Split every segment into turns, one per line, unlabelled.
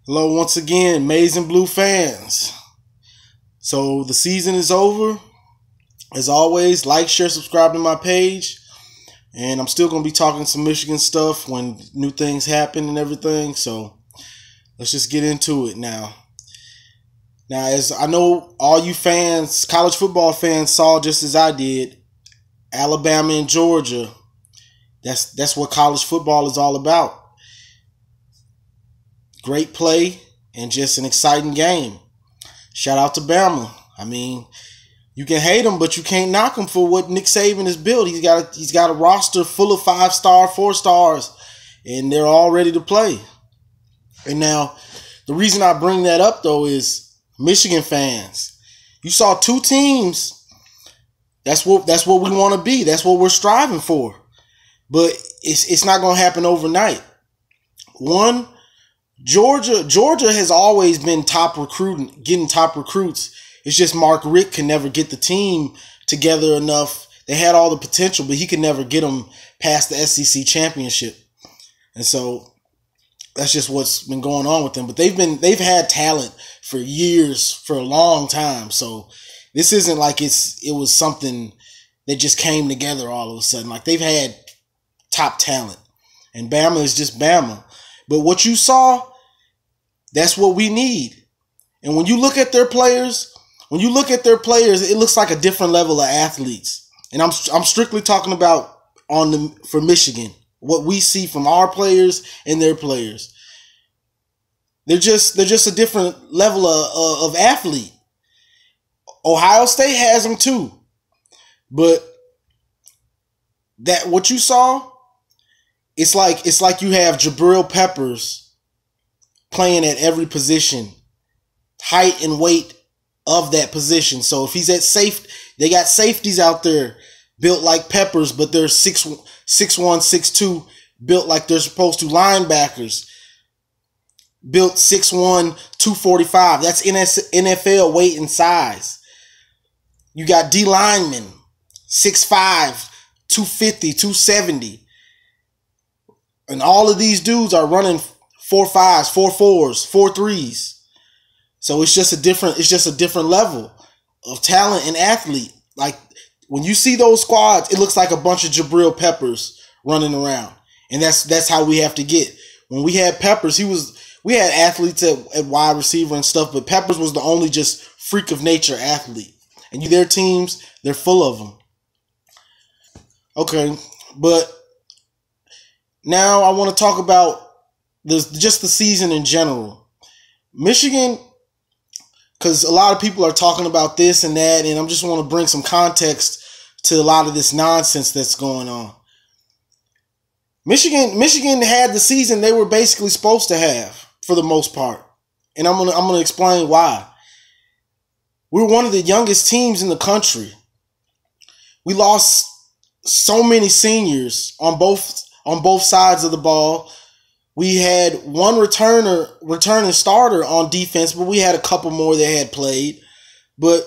Hello once again, Maize and Blue fans. So the season is over. As always, like, share, subscribe to my page. And I'm still going to be talking some Michigan stuff when new things happen and everything. So let's just get into it now. Now, as I know all you fans, college football fans, saw just as I did, Alabama and Georgia. That's what college football is all about. Great play and just an exciting game. Shout out to Bama. I mean, you can hate him, but you can't knock him for what Nick Saban has built. He's got a roster full of 5-star, 4-stars, and they're all ready to play. And now, the reason I bring that up though is Michigan fans. You saw two teams. That's what we want to be. That's what we're striving for. But it's not going to happen overnight. One, Georgia has always been getting top recruits. It's just Mark Richt can never get the team together enough. They had all the potential, but he could never get them past the SEC championship. And so that's just what's been going on with them. But they've had talent for years, for a long time. So this isn't like it was something that just came together all of a sudden. Like, they've had top talent, and Bama is just Bama. But what you saw, that's what we need. And when you look at their players, it looks like a different level of athletes. And I'm strictly talking about for Michigan, what we see from our players and their players. They're just a different level of athlete. Ohio State has them too. But that what you saw, it's like you have Jabril Peppers playing at every position, height and weight of that position. So if he's at safe, they got safeties out there built like Peppers, but they're 6'1", 6'2", built like they're supposed to. Linebackers built 6'1", 245. That's NFL weight and size. You got D linemen 6'5", 250, 270. And all of these dudes are running 4.5s, 4.4s, 4.3s. So it's just a different level of talent and athlete. Like, when you see those squads, it looks like a bunch of Jabril Peppers running around. And that's how we have to get. When we had Peppers, we had athletes at wide receiver and stuff, but Peppers was the only just freak of nature athlete. And their teams, they're full of them. Okay, but now I want to talk about just the season in general. Michigan, because a lot of people are talking about this and that, and I just want to bring some context to a lot of this nonsense that's going on. Michigan had the season they were basically supposed to have for the most part, and I'm gonna explain why. We were one of the youngest teams in the country. We lost so many seniors on both sides of the ball. We had one returning starter on defense, but we had a couple more that had played. But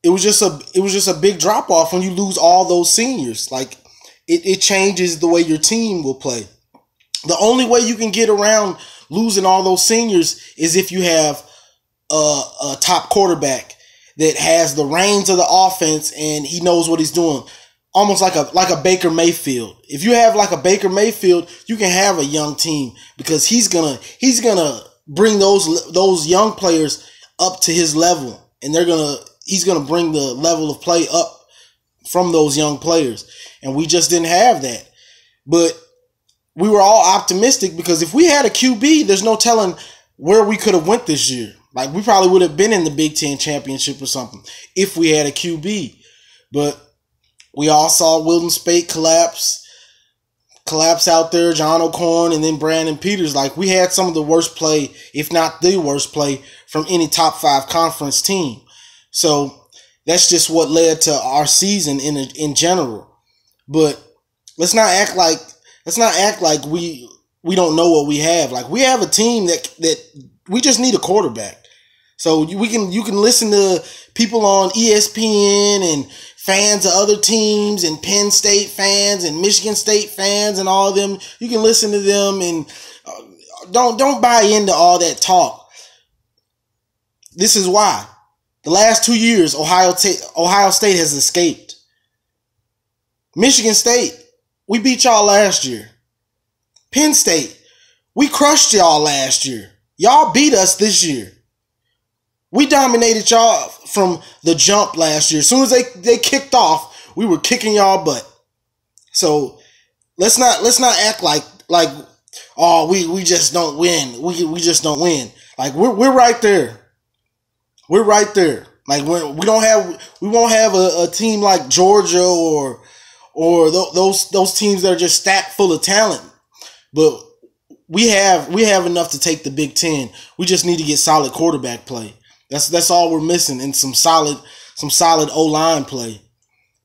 it was just a big drop off when you lose all those seniors. Like, it changes the way your team will play. The only way you can get around losing all those seniors is if you have a top quarterback that has the reins of the offense and he knows what he's doing. Almost like a Baker Mayfield. If you have like a Baker Mayfield, you can have a young team because he's gonna bring those young players up to his level, and he's gonna bring the level of play up from those young players. And we just didn't have that. But we were all optimistic because if we had a QB, there's no telling where we could have went this year. Like, we probably would have been in the Big Ten championship or something if we had a QB. But we all saw Wilton Speight collapse out there, John O'Corn, and then Brandon Peters. Like, we had some of the worst play, if not the worst play, from any top 5 conference team. So that's just what led to our season in general. But let's not act like we don't know what we have. Like, we have a team that we just need a quarterback. So you can listen to people on ESPN and fans of other teams and Penn State fans and Michigan State fans and all of them. You can listen to them and don't buy into all that talk. This is why. The last 2 years, Ohio State has escaped. Michigan State, we beat y'all last year. Penn State, we crushed y'all last year. Y'all beat us this year. We dominated y'all from the jump last year. As soon as they kicked off, we were kicking y'all butt. So let's not act like oh we just don't win. We just don't win. Like we're right there. We're right there. Like we won't have a team like Georgia or those teams that are just stacked full of talent. But we have enough to take the Big Ten. We just need to get solid quarterback play. That's all we're missing, and some solid O-line play.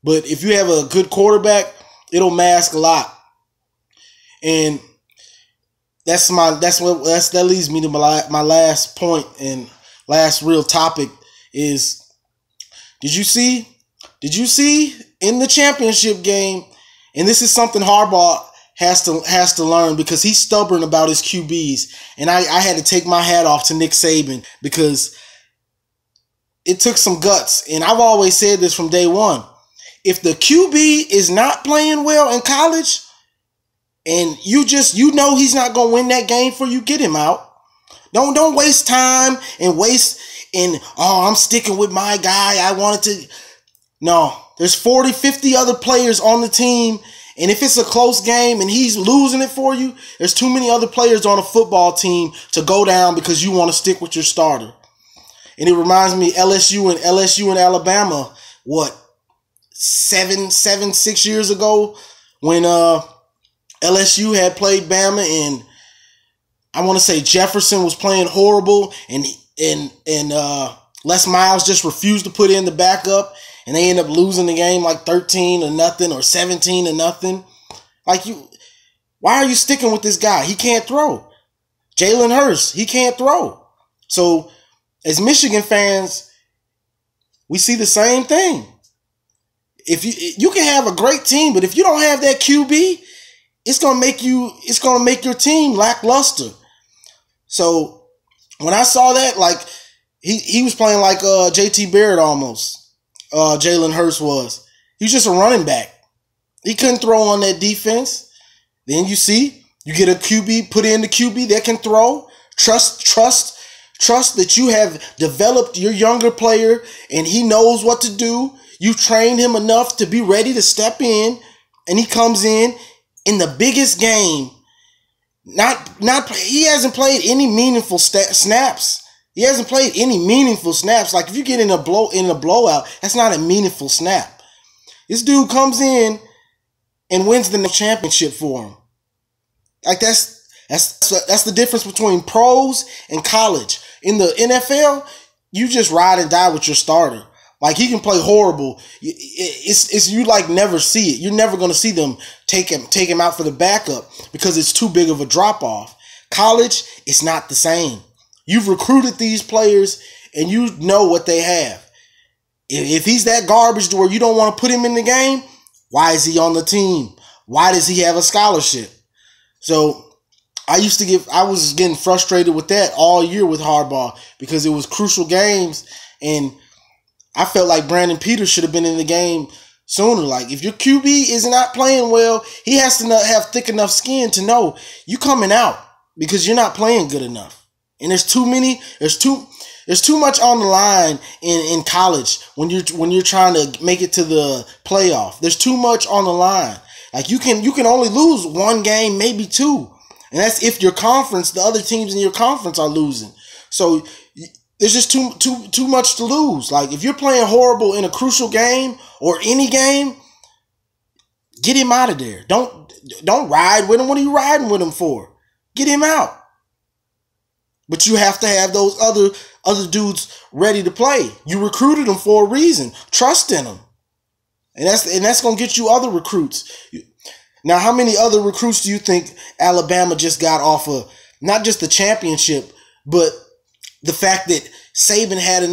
But if you have a good quarterback, it'll mask a lot. And that leads me to my last point and last real topic is, did you see in the championship game, and this is something Harbaugh has to learn because he's stubborn about his QBs, and I had to take my hat off to Nick Saban because it took some guts, and I've always said this from day one. If the QB is not playing well in college, and you know he's not going to win that game for you, get him out. Don't waste time and I'm sticking with my guy. I wanted to. No, there's 40, 50 other players on the team, and if it's a close game and he's losing it for you, there's too many other players on a football team to go down because you want to stick with your starter. And it reminds me LSU and Alabama, what, 6 years ago when LSU had played Bama, and I want to say Jefferson was playing horrible, and Les Miles just refused to put in the backup, and they end up losing the game like 13-0 or 17-0. Like, why are you sticking with this guy? He can't throw. Jalen Hurts, he can't throw. So as Michigan fans, we see the same thing. If you can have a great team, but if you don't have that QB, it's gonna make your team lackluster. So when I saw that, like he was playing like JT Barrett almost. Jalen Hurts was. He was just a running back. He couldn't throw on that defense. Then you get a QB, put in the QB that can throw. Trust that you have developed your younger player and he knows what to do. You trained him enough to be ready to step in, and he comes in the biggest game. He hasn't played any meaningful snaps. He hasn't played any meaningful snaps. Like if you get in a blowout, that's not a meaningful snap. This dude comes in and wins the championship for him. Like that's the difference between pros and college. In the NFL, you just ride and die with your starter. Like he can play horrible. It's you like never see it. You're never going to see them take him out for the backup because it's too big of a drop off. College, it's not the same. You've recruited these players and you know what they have. If he's that garbage to where you don't want to put him in the game, why is he on the team? Why does he have a scholarship? So I was getting frustrated with that all year with Harbaugh because it was crucial games, and I felt like Brandon Peters should have been in the game sooner. Like if your QB is not playing well, he has to have thick enough skin to know you coming out because you're not playing good enough. And there's too much on the line in college when you're trying to make it to the playoff. There's too much on the line. Like you can only lose one game, maybe two. And that's if your conference, the other teams in your conference are losing. So there's just too much to lose. Like if you're playing horrible in a crucial game or any game, get him out of there. Don't ride with him. What are you riding with him for? Get him out. But you have to have those other dudes ready to play. You recruited them for a reason. Trust in them. And that's going to get you other recruits. Now, how many other recruits do you think Alabama just got off of not just the championship, but the fact that Saban had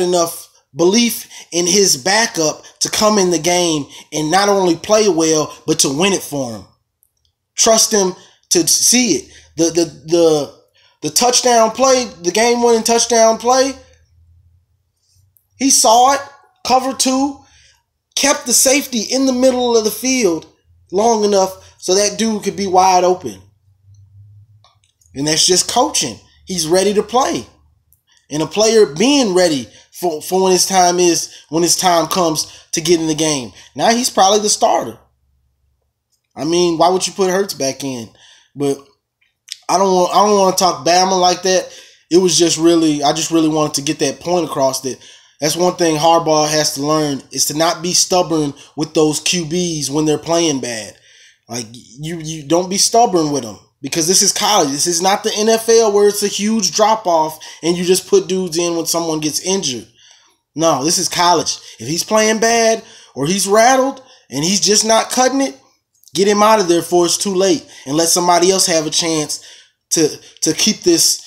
enough belief in his backup to come in the game and not only play well, but to win it for him. Trust him to see it. the touchdown play, the game-winning touchdown play, he saw it, cover 2, kept the safety in the middle of the field long enough so that dude could be wide open. And that's just coaching. He's ready to play. And a player being ready for when his time comes to get in the game. Now he's probably the starter. I mean, why would you put Hurts back in? But I don't want to talk Bama like that. It was just really, I just really wanted to get that point across that that's one thing Harbaugh has to learn is to not be stubborn with those QBs when they're playing bad. Like you don't be stubborn with them because this is college. This is not the NFL where it's a huge drop off and you just put dudes in when someone gets injured. No, this is college. If he's playing bad or he's rattled and he's just not cutting it, get him out of there before it's too late and let somebody else have a chance to keep this,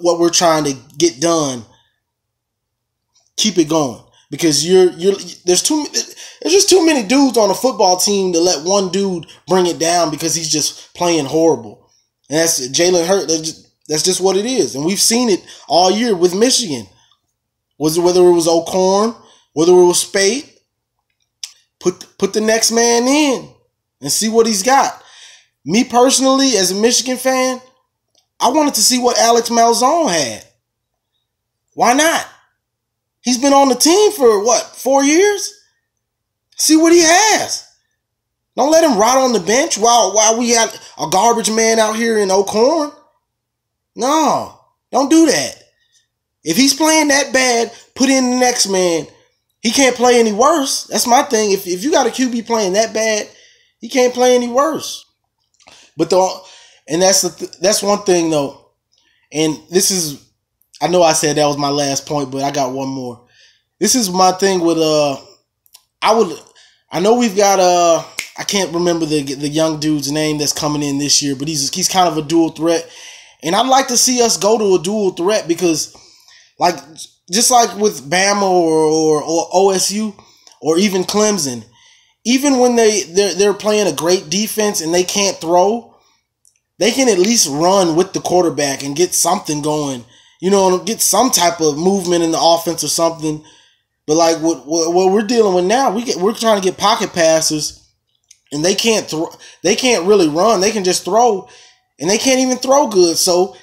what we're trying to get done, keep it going. Because there's just too many dudes on a football team to let one dude bring it down because he's just playing horrible. And that's Jalen Hurts. That's just what it is. And we've seen it all year with Michigan. Whether it was O'Korn, whether it was Spate, put the next man in and see what he's got. Me personally, as a Michigan fan, I wanted to see what Alex Malzahn had. Why not? He's been on the team for, 4 years? See what he has. Don't let him rot on the bench while we got a garbage man out here in O'Korn. No, don't do that. If he's playing that bad, put in the next man. He can't play any worse. That's my thing. If you got a QB playing that bad, he can't play any worse. But that's one thing though. And this is, I know I said that was my last point, but I got one more. This is my thing with I know we've got I can't remember the young dude's name that's coming in this year, but he's kind of a dual threat. And I'd like to see us go to a dual threat because just like with Bama or OSU or even Clemson, even when they're playing a great defense and they can't throw, they can at least run with the quarterback and get something going, get some type of movement in the offense or something. But like what we're dealing with now, we're trying to get pocket passers, and they can't really run. They can just throw, and they can't even throw good. So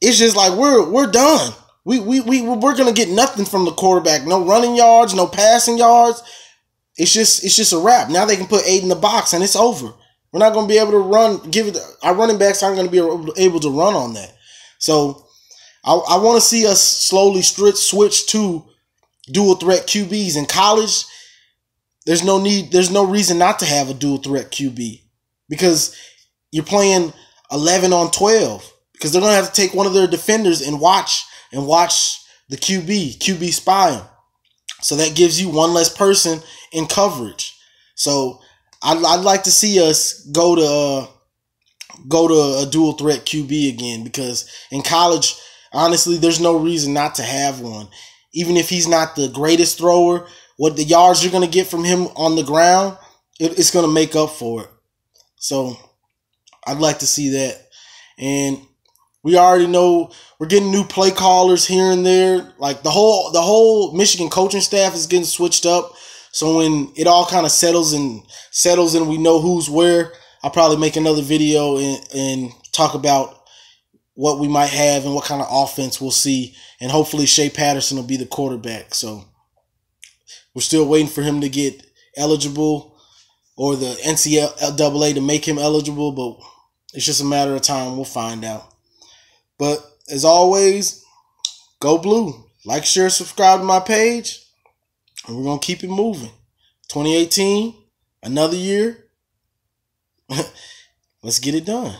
it's just like we're done. We're gonna get nothing from the quarterback. No running yards, no passing yards. It's just a wrap. Now they can put 8 in the box and it's over. We're not gonna be able to run. Our running backs aren't gonna be able to run on that. So I want to see us slowly switch to dual threat QBs. In college, there's no reason not to have a dual threat QB because you're playing 11 on 12 because they're gonna have to take one of their defenders and watch the QB spy him. So that gives you one less person in coverage. So I'd like to see us go to a dual threat QB again because in college, honestly, there's no reason not to have one. Even if he's not the greatest thrower, what the yards you're going to get from him on the ground, it's going to make up for it. So I'd like to see that. And we already know we're getting new play callers here and there. Like the whole Michigan coaching staff is getting switched up. So when it all kind of settles and we know who's where, I'll probably make another video and talk about what we might have and what kind of offense we'll see. And hopefully Shea Patterson will be the quarterback. So we're still waiting for him to get eligible or the NCAA to make him eligible, but it's just a matter of time. We'll find out. But as always, go blue. Like, share, subscribe to my page, and we're going to keep it moving. 2018, another year. Let's get it done.